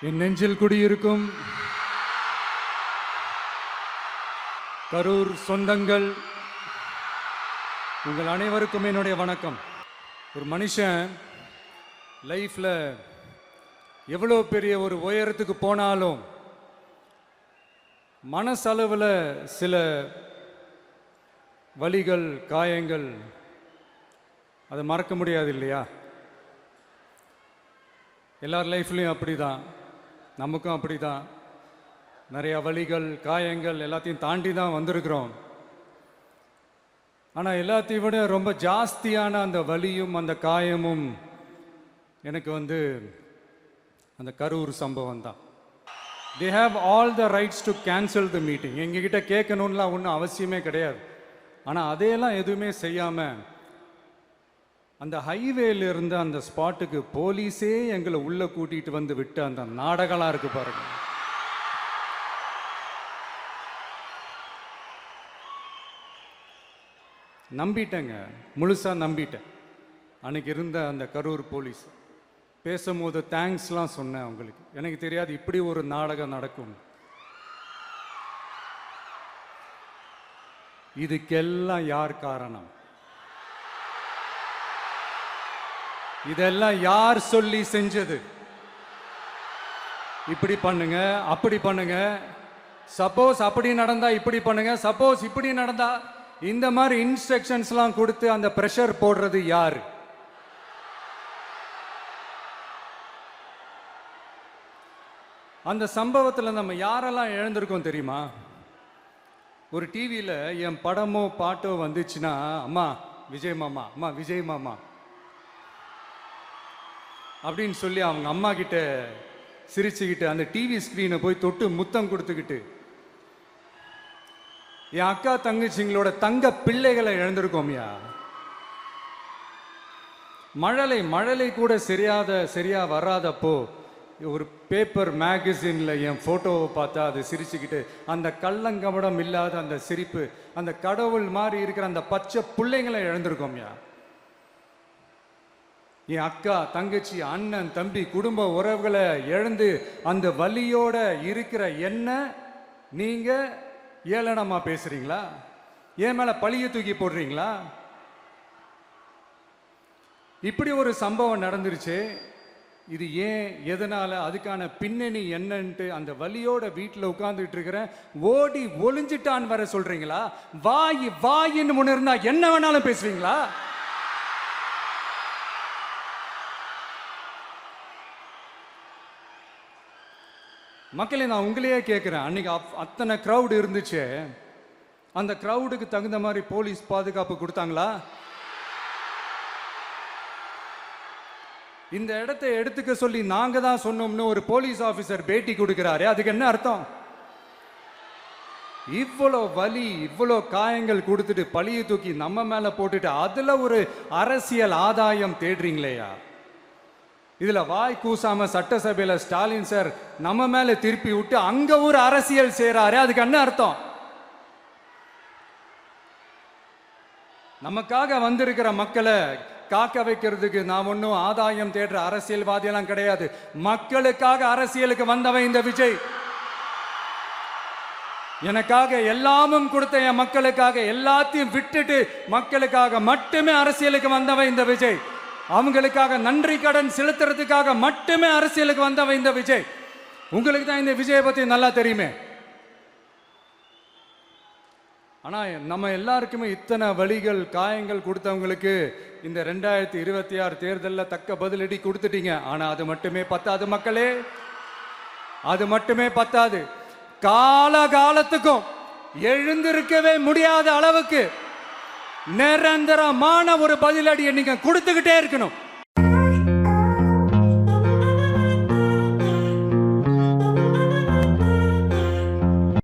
என் நெஞ்சில் குடியிருக்கும் கரூர் சொந்தங்கள், உங்கள் அனைவருக்கும் என்னுடைய வணக்கம். ஒரு மனுஷன் லைஃப்ல எவ்வளோ பெரிய ஒரு உயரத்துக்கு போனாலும் மனசளவில் சில வலிகள், காயங்கள், அதை மறக்க முடியாது இல்லையா? எல்லார் லைஃப்லையும் அப்படி தான், நமக்கும் அப்படி தான். நிறையா வலிகள், காயங்கள் எல்லாத்தையும் தாண்டி தான் வந்திருக்கிறோம். ஆனால் எல்லாத்தையும் விட ரொம்ப ஜாஸ்தியான அந்த வலியும் அந்த காயமும் எனக்கு அந்த கரூர் சம்பவம் தான். they have all the rights to cancel the meeting. எங்ககிட்ட கேட்கணும்லாம் ஒன்றும் அவசியமே கிடையாது. ஆனால் அதையெல்லாம் எதுவுமே செய்யாமல் அந்த ஹைவேல இருந்து அந்த ஸ்பாட்டுக்கு போலீஸே எங்களை உள்ள கூட்டிட்டு வந்து விட்டு அந்த நாடகம்லாம் இருக்கு பாருங்க. நம்பிட்டேங்க, முழுசா நம்பிட்டேன். அன்னைக்கு இருந்த அந்த கரூர் போலீஸ் பேசும்போது தேங்க்ஸ்லாம் சொன்னேன் அவங்களுக்கு. எனக்கு தெரியாது இப்படி ஒரு நாடகம் நடக்கும். இதுக்கெல்லாம் யார் காரணம்? இதெல்லாம் யார் சொல்லி செஞ்சது? இப்படி பண்ணுங்க, அப்படி பண்ணுங்க, சப்போஸ் அப்படி நடந்தா இப்படி பண்ணுங்க, சப்போஸ் இப்படி நடந்தா இந்த மாதிரி இன்ஸ்ட்ரக்ஷன்ஸ்லாம் கொடுத்து அந்த பிரஷர் போடுறது யாரு? அந்த சம்பவத்தில் நம்ம யாரெல்லாம் இழந்திருக்கோம் தெரியுமா? ஒரு டிவியில் என் படமோ பாட்டோ வந்துச்சுன்னா, அம்மா விஜய் மாமா, அம்மா விஜய் மாமா அப்படின்னு சொல்லி அவங்க அம்மா கிட்ட சிரிச்சுக்கிட்டு அந்த டிவி ஸ்க்ரீனை போய் தொட்டு முத்தம் கொடுத்துக்கிட்டு என் அக்கா தங்கச்சிங்களோட தங்க பிள்ளைகளை இழந்திருக்கோம்யா. மழலை கூட சரியா வராதப்போ ஒரு பேப்பர் மேகசின்ல என் போட்டோவை பார்த்தா அது சிரிச்சுக்கிட்டு அந்த கள்ளங்கபடம் இல்லாத அந்த சிரிப்பு, அந்த கடவுள் மாதிரி இருக்கிற அந்த பச்சை பிள்ளைங்களை இழந்திருக்கோம்யா. என் அக்கா, தங்கச்சி, அண்ணன், தம்பி, குடும்ப உறவுகளை இழந்து அந்த வலியோட இருக்கிற என்ன நீங்க ஏளனமா பேசுறீங்களா? என் மேல பழிய தூக்கி போடுறீங்களா? இப்படி ஒரு சம்பவம் நடந்துருச்சு. இது ஏன், எதனால, அதுக்கான பின்னணி என்னன்ட்டு அந்த வலியோட வீட்டில் உட்கார்ந்துட்டு இருக்கிற ஓடி ஒளிஞ்சிட்டான்னு வர சொல்றீங்களா? வாயின்னு முன்ன இருந்தா என்ன வேணாலும் பேசுவீங்களா? மக்களே, நான் உங்களையே கேட்குறேன். அன்னைக்கு அத்தனை க்ரௌடு இருந்துச்சு, அந்த க்ரௌடுக்கு தகுந்த மாதிரி போலீஸ் பாதுகாப்பு கொடுத்தாங்களா? இந்த இடத்தை எடுத்துக்க சொல்லி நாங்க தான் சொன்னோம்னு ஒரு போலீஸ் ஆபீசர் பேட்டி கொடுக்கிறாரு. அதுக்கு என்ன அர்த்தம்? இவ்வளோ வலி, இவ்வளோ காயங்கள் கொடுத்துட்டு பழிய தூக்கி நம்ம மேல போட்டுட்டு அதுல ஒரு அரசியல் ஆதாயம் தேடுறீங்களேயா? இதுல வாய் கூசாம சட்டசபையில ஸ்டாலின் சார் நம்ம மேல திருப்பி விட்டு அங்க ஒரு அரசியல் செய்றாரு. அதுக்கு என்ன அர்த்தம்? நமக்காக வந்திருக்கிற மக்களை காக்க வைக்கிறதுக்கு நான் ஒன்னும் ஆதாயம் தேடுற அரசியல்வாதியெல்லாம் கிடையாது. மக்களுக்காக அரசியலுக்கு வந்தவன் இந்த விஜய். எனக்காக எல்லாமும் கொடுத்த என் மக்களுக்காக எல்லாத்தையும் விட்டுட்டு மக்களுக்காக மட்டுமே அரசியலுக்கு வந்தவன் இந்த விஜய். அவங்களுக்காக நன்றி கடன் செலுத்துறதுக்காக மட்டுமே அரசியலுக்கு வந்தவன் இந்த விஜய். உங்களுக்கு தான் இந்த விஜயை பத்தி நல்லா தெரியுமே. ஆனா நம்ம எல்லாருக்குமே இத்தனை வலிகள், காயங்கள் கொடுத்தவங்களுக்கு இந்த 2026 தேர்தலில் தக்க பதிலடி கொடுத்துட்டீங்க. ஆனா அது மட்டுமே பத்தாது மக்களே, அது மட்டுமே பத்தாது. காலகாலத்துக்கும் எழுந்திருக்கவே முடியாத அளவுக்கு நிரந்தரமான ஒரு பதிலடியை நீங்க கொடுத்துக்கிட்டே இருக்கணும்.